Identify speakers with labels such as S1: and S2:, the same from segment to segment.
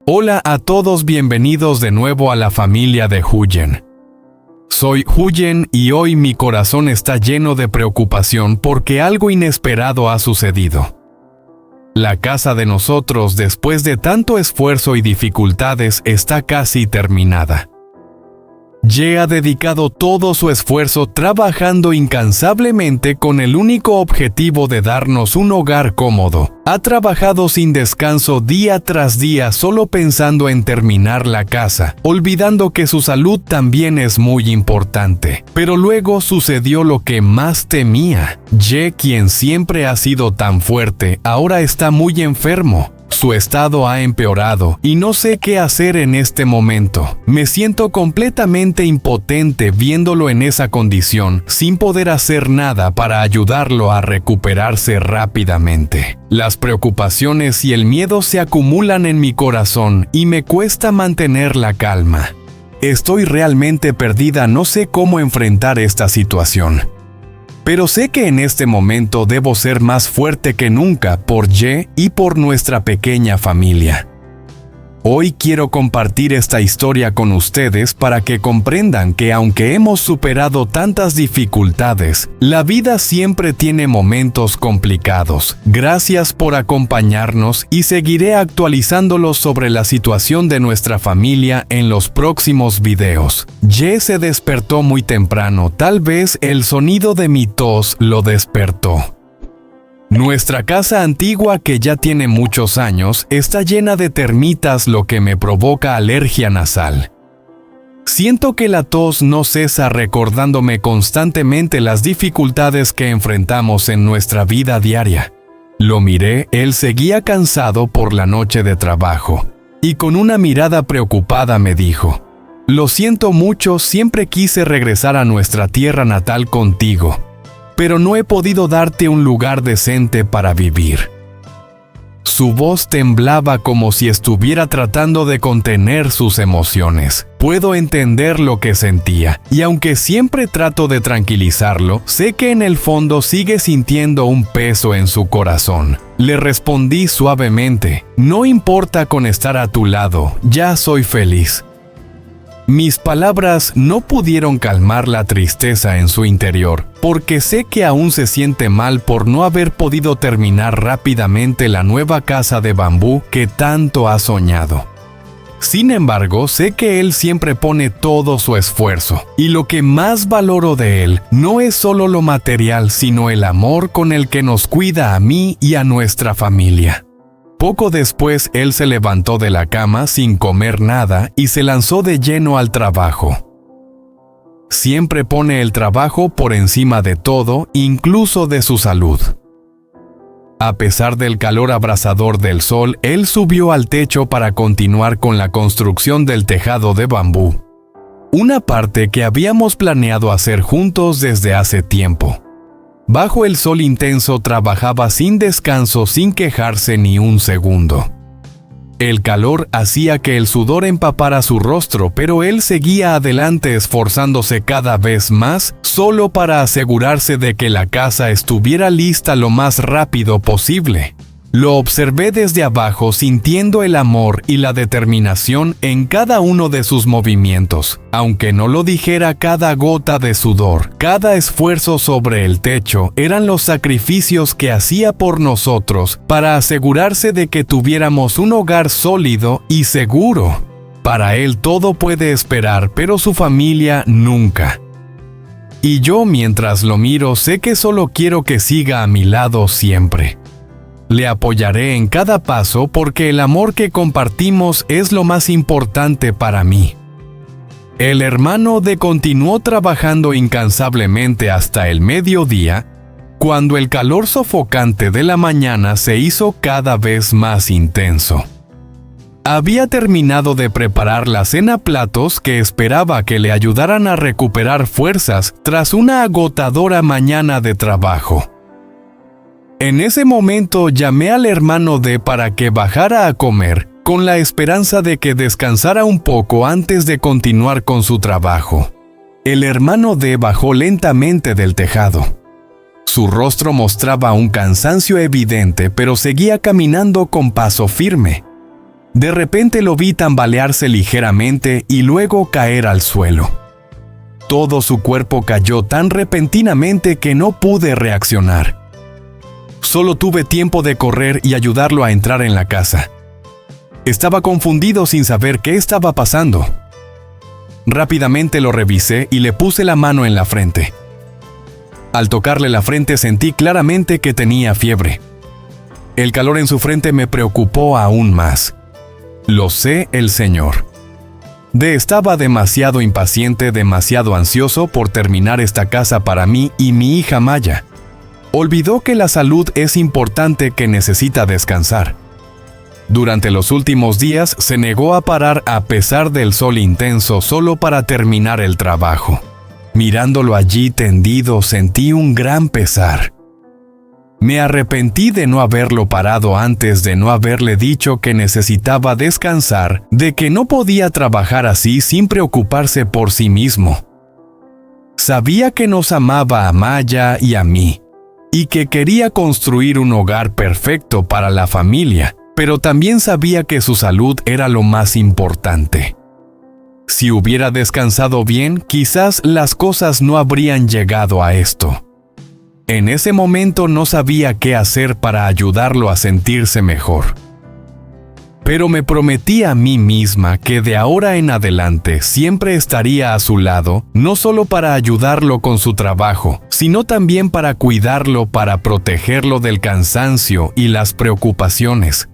S1: Hola a todos, bienvenidos de nuevo a la familia de Huyen. Soy Huyen y hoy mi corazón está lleno de preocupación porque algo inesperado ha sucedido. La casa de nosotros, después de tanto esfuerzo y dificultades, está casi terminada. Ye ha dedicado todo su esfuerzo trabajando incansablemente con el único objetivo de darnos un hogar cómodo. Ha trabajado sin descanso día tras día solo pensando en terminar la casa, olvidando que su salud también es muy importante. Pero luego sucedió lo que más temía. Ye, quien siempre ha sido tan fuerte, ahora está muy enfermo. Su estado ha empeorado y no sé qué hacer en este momento. Me siento completamente impotente viéndolo en esa condición, sin poder hacer nada para ayudarlo a recuperarse rápidamente. Las preocupaciones y el miedo se acumulan en mi corazón y me cuesta mantener la calma. Estoy realmente perdida, no sé cómo enfrentar esta situación. Pero sé que en este momento debo ser más fuerte que nunca por Ye y por nuestra pequeña familia. Hoy quiero compartir esta historia con ustedes para que comprendan que aunque hemos superado tantas dificultades, la vida siempre tiene momentos complicados. Gracias por acompañarnos y seguiré actualizándolos sobre la situación de nuestra familia en los próximos videos. Ye se despertó muy temprano, tal vez el sonido de mi tos lo despertó. Nuestra casa antigua, que ya tiene muchos años, está llena de termitas, lo que me provoca alergia nasal. Siento que la tos no cesa recordándome constantemente las dificultades que enfrentamos en nuestra vida diaria. Lo miré, él seguía cansado por la noche de trabajo, y con una mirada preocupada me dijo: «Lo siento mucho, siempre quise regresar a nuestra tierra natal contigo, pero no he podido darte un lugar decente para vivir». Su voz temblaba como si estuviera tratando de contener sus emociones. Puedo entender lo que sentía, y aunque siempre trato de tranquilizarlo, sé que en el fondo sigue sintiendo un peso en su corazón. Le respondí suavemente: «No importa con estar a tu lado, ya soy feliz». Mis palabras no pudieron calmar la tristeza en su interior, porque sé que aún se siente mal por no haber podido terminar rápidamente la nueva casa de bambú que tanto ha soñado. Sin embargo, sé que él siempre pone todo su esfuerzo, y lo que más valoro de él no es solo lo material, sino el amor con el que nos cuida a mí y a nuestra familia. Poco después, él se levantó de la cama sin comer nada y se lanzó de lleno al trabajo. Siempre pone el trabajo por encima de todo, incluso de su salud. A pesar del calor abrasador del sol, él subió al techo para continuar con la construcción del tejado de bambú, una parte que habíamos planeado hacer juntos desde hace tiempo. Bajo el sol intenso trabajaba sin descanso, sin quejarse ni un segundo. El calor hacía que el sudor empapara su rostro, pero él seguía adelante esforzándose cada vez más, solo para asegurarse de que la casa estuviera lista lo más rápido posible. Lo observé desde abajo, sintiendo el amor y la determinación en cada uno de sus movimientos. Aunque no lo dijera, cada gota de sudor, cada esfuerzo sobre el techo, eran los sacrificios que hacía por nosotros para asegurarse de que tuviéramos un hogar sólido y seguro. Para él todo puede esperar, pero su familia nunca. Y yo, mientras lo miro, sé que solo quiero que siga a mi lado siempre. Le apoyaré en cada paso porque el amor que compartimos es lo más importante para mí. El hermano de continuó trabajando incansablemente hasta el mediodía, cuando el calor sofocante de la mañana se hizo cada vez más intenso. Había terminado de preparar la cena, platos que esperaba que le ayudaran a recuperar fuerzas tras una agotadora mañana de trabajo. En ese momento llamé al hermano D para que bajara a comer, con la esperanza de que descansara un poco antes de continuar con su trabajo. El hermano D bajó lentamente del tejado. Su rostro mostraba un cansancio evidente, pero seguía caminando con paso firme. De repente lo vi tambalearse ligeramente y luego caer al suelo. Todo su cuerpo cayó tan repentinamente que no pude reaccionar. Solo tuve tiempo de correr y ayudarlo a entrar en la casa. Estaba confundido sin saber qué estaba pasando. Rápidamente lo revisé y le puse la mano en la frente. Al tocarle la frente sentí claramente que tenía fiebre. El calor en su frente me preocupó aún más. Lo sé, el Señor. Estaba demasiado impaciente, demasiado ansioso por terminar esta casa para mí y mi hija Maya. Olvidó que la salud es importante, que necesita descansar. Durante los últimos días se negó a parar a pesar del sol intenso solo para terminar el trabajo. Mirándolo allí tendido sentí un gran pesar. Me arrepentí de no haberlo parado antes, de no haberle dicho que necesitaba descansar, de que no podía trabajar así sin preocuparse por sí mismo. Sabía que nos amaba a Maya y a mí, y que quería construir un hogar perfecto para la familia, pero también sabía que su salud era lo más importante. Si hubiera descansado bien, quizás las cosas no habrían llegado a esto. En ese momento no sabía qué hacer para ayudarlo a sentirse mejor. Pero me prometí a mí misma que de ahora en adelante siempre estaría a su lado, no solo para ayudarlo con su trabajo, sino también para cuidarlo, para protegerlo del cansancio y las preocupaciones.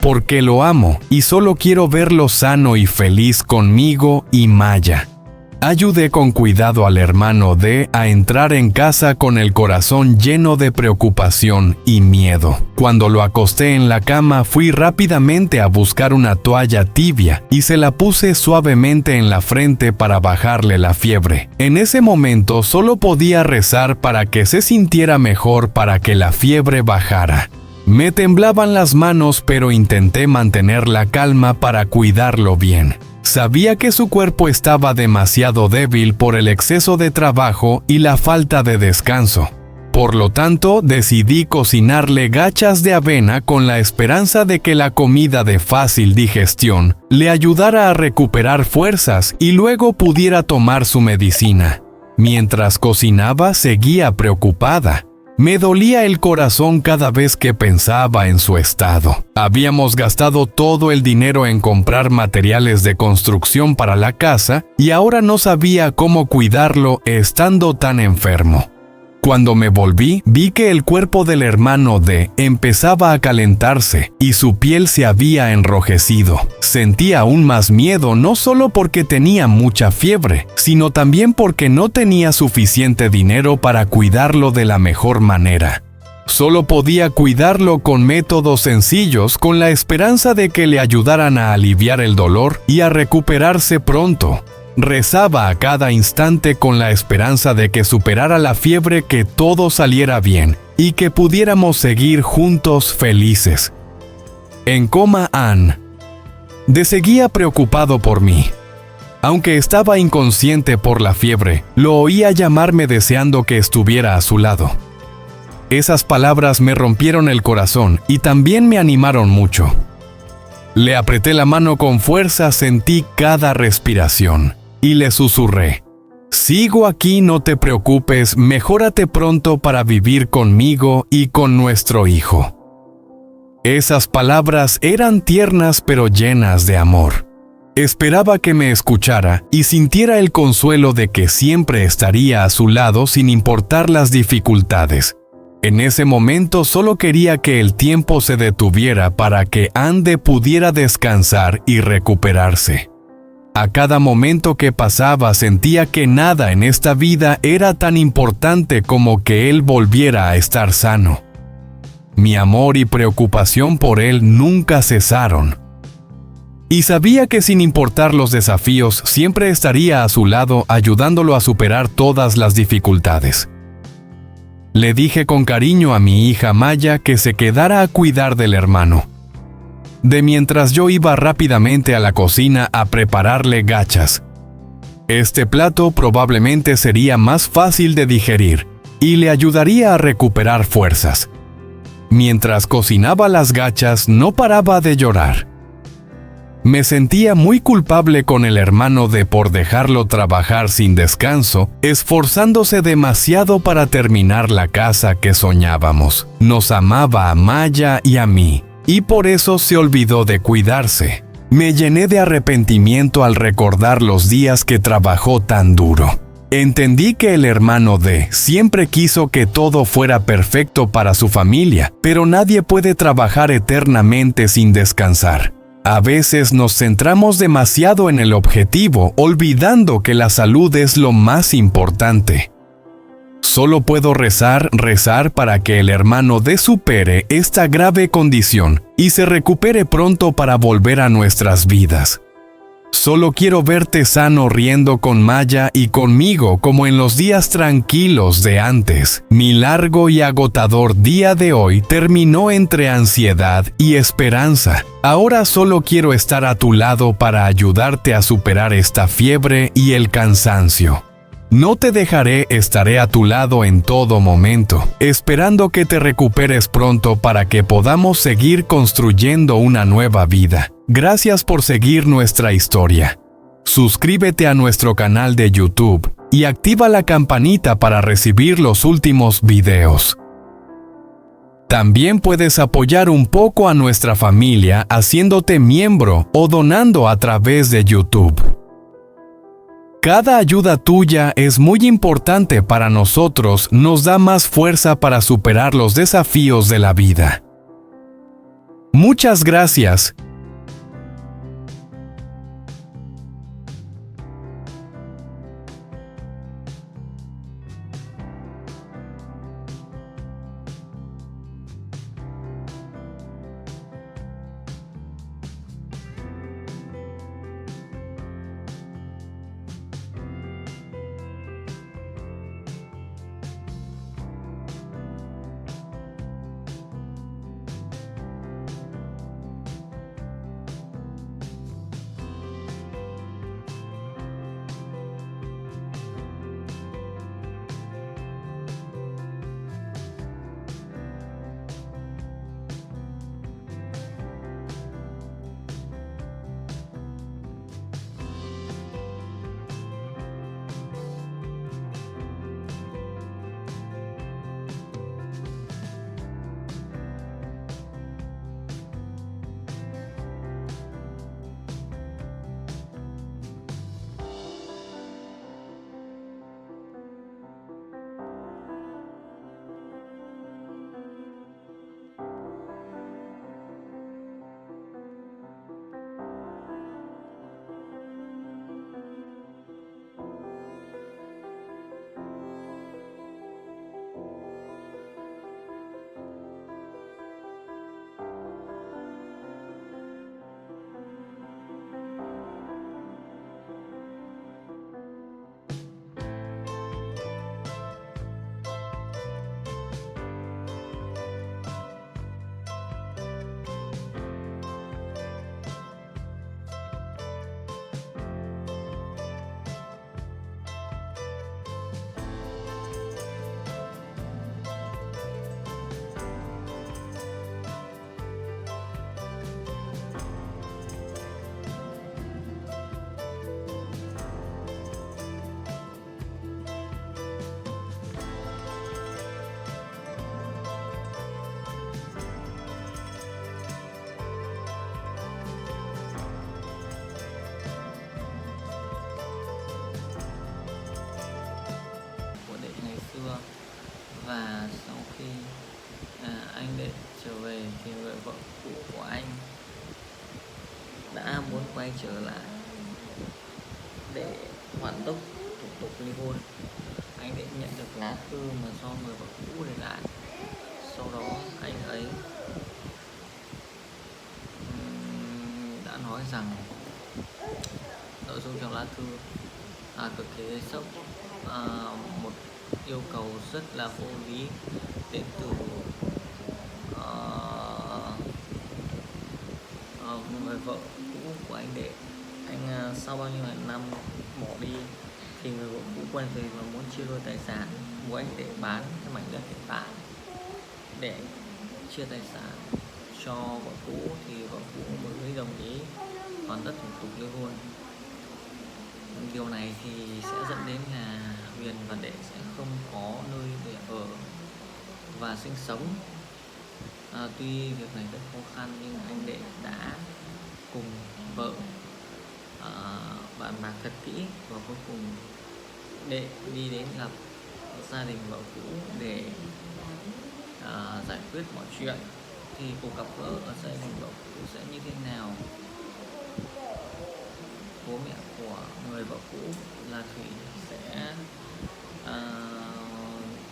S1: Porque lo amo y solo quiero verlo sano y feliz conmigo y Maya. Ayudé con cuidado al hermano D a entrar en casa con el corazón lleno de preocupación y miedo. Cuando lo acosté en la cama, fui rápidamente a buscar una toalla tibia y se la puse suavemente en la frente para bajarle la fiebre. En ese momento solo podía rezar para que se sintiera mejor, para que la fiebre bajara. Me temblaban las manos, pero intenté mantener la calma para cuidarlo bien. Sabía que su cuerpo estaba demasiado débil por el exceso de trabajo y la falta de descanso. Por lo tanto, decidí cocinarle gachas de avena con la esperanza de que la comida de fácil digestión le ayudara a recuperar fuerzas y luego pudiera tomar su medicina. Mientras cocinaba, seguía preocupada. Me dolía el corazón cada vez que pensaba en su estado. Habíamos gastado todo el dinero en comprar materiales de construcción para la casa y ahora no sabía cómo cuidarlo estando tan enfermo. Cuando me volví, vi que el cuerpo del hermano D empezaba a calentarse y su piel se había enrojecido. Sentí aún más miedo, no solo porque tenía mucha fiebre, sino también porque no tenía suficiente dinero para cuidarlo de la mejor manera. Solo podía cuidarlo con métodos sencillos, con la esperanza de que le ayudaran a aliviar el dolor y a recuperarse pronto. Rezaba a cada instante con la esperanza de que superara la fiebre, que todo saliera bien y que pudiéramos seguir juntos felices. En coma, Ann D seguía preocupado por mí. Aunque estaba inconsciente por la fiebre, lo oía llamarme deseando que estuviera a su lado. Esas palabras me rompieron el corazón y también me animaron mucho. Le apreté la mano con fuerza, sentí cada respiración. Y le susurré: «Sigo aquí, no te preocupes, mejórate pronto para vivir conmigo y con nuestro hijo». Esas palabras eran tiernas pero llenas de amor. Esperaba que me escuchara y sintiera el consuelo de que siempre estaría a su lado sin importar las dificultades. En ese momento solo quería que el tiempo se detuviera para que Ande pudiera descansar y recuperarse. A cada momento que pasaba sentía que nada en esta vida era tan importante como que él volviera a estar sano. Mi amor y preocupación por él nunca cesaron. Y sabía que sin importar los desafíos, siempre estaría a su lado ayudándolo a superar todas las dificultades. Le dije con cariño a mi hija Maya que se quedara a cuidar del hermano. Mientras yo iba rápidamente a la cocina a prepararle gachas. Este plato probablemente sería más fácil de digerir y le ayudaría a recuperar fuerzas. Mientras cocinaba las gachas, no paraba de llorar. Me sentía muy culpable con el hermano D por dejarlo trabajar sin descanso, esforzándose demasiado para terminar la casa que soñábamos. Nos amaba a Maya y a mí, y por eso se olvidó de cuidarse. Me llené de arrepentimiento al recordar los días que trabajó tan duro. Entendí que el hermano D siempre quiso que todo fuera perfecto para su familia, pero nadie puede trabajar eternamente sin descansar. A veces nos centramos demasiado en el objetivo, olvidando que la salud es lo más importante. Solo puedo rezar para que el hermano D supere esta grave condición y se recupere pronto para volver a nuestras vidas. Solo quiero verte sano riendo con Maya y conmigo como en los días tranquilos de antes. Mi largo y agotador día de hoy terminó entre ansiedad y esperanza. Ahora solo quiero estar a tu lado para ayudarte a superar esta fiebre y el cansancio. No te dejaré, estaré a tu lado en todo momento, esperando que te recuperes pronto para que podamos seguir construyendo una nueva vida. Gracias por seguir nuestra historia. Suscríbete a nuestro canal de YouTube y activa la campanita para recibir los últimos videos. También puedes apoyar un poco a nuestra familia haciéndote miembro o donando a través de YouTube. Cada ayuda tuya es muy importante para nosotros, nos da más fuerza para superar los desafíos de la vida. Muchas gracias.
S2: Và sau khi anh Đệ trở về thì người vợ cũ của anh đã muốn quay trở lại để hoàn tất thủ tục ly hôn. Anh Đệ nhận được lá thư mà do người vợ cũ để lại. Sau đó anh ấy đã nói rằng nội dung trong lá thư cực kỳ gây sốc, một yêu cầu rất là vô lý đến từ người vợ cũ của anh Đệ. Anh sau bao nhiêu năm bỏ đi thì người vợ cũ quen về và muốn chia đôi tài sản, buộc anh Đệ bán cái mảnh đất hiện tại để chia tài sản cho vợ cũ, thì vợ cũ mới đồng ý hoàn tục ly hôn. Điều này thì sẽ dẫn đến là Huyền và Đệ sẽ không có nơi để ở và sinh sống. Tuy việc này rất khó khăn nhưng anh Đệ đã cùng vợ bàn bạc thật kỹ, và cuối cùng Đệ đi đến gặp gia đình vợ cũ để giải quyết mọi chuyện. Thì cuộc gặp gỡ ở gia đình vợ cũ sẽ như thế nào? Bố mẹ của người vợ cũ là Thủy sẽ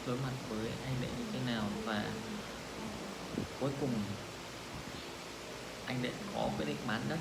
S2: đối mặt với anh Đệ như thế nào, và cuối cùng anh Đệ có quyết định bán đất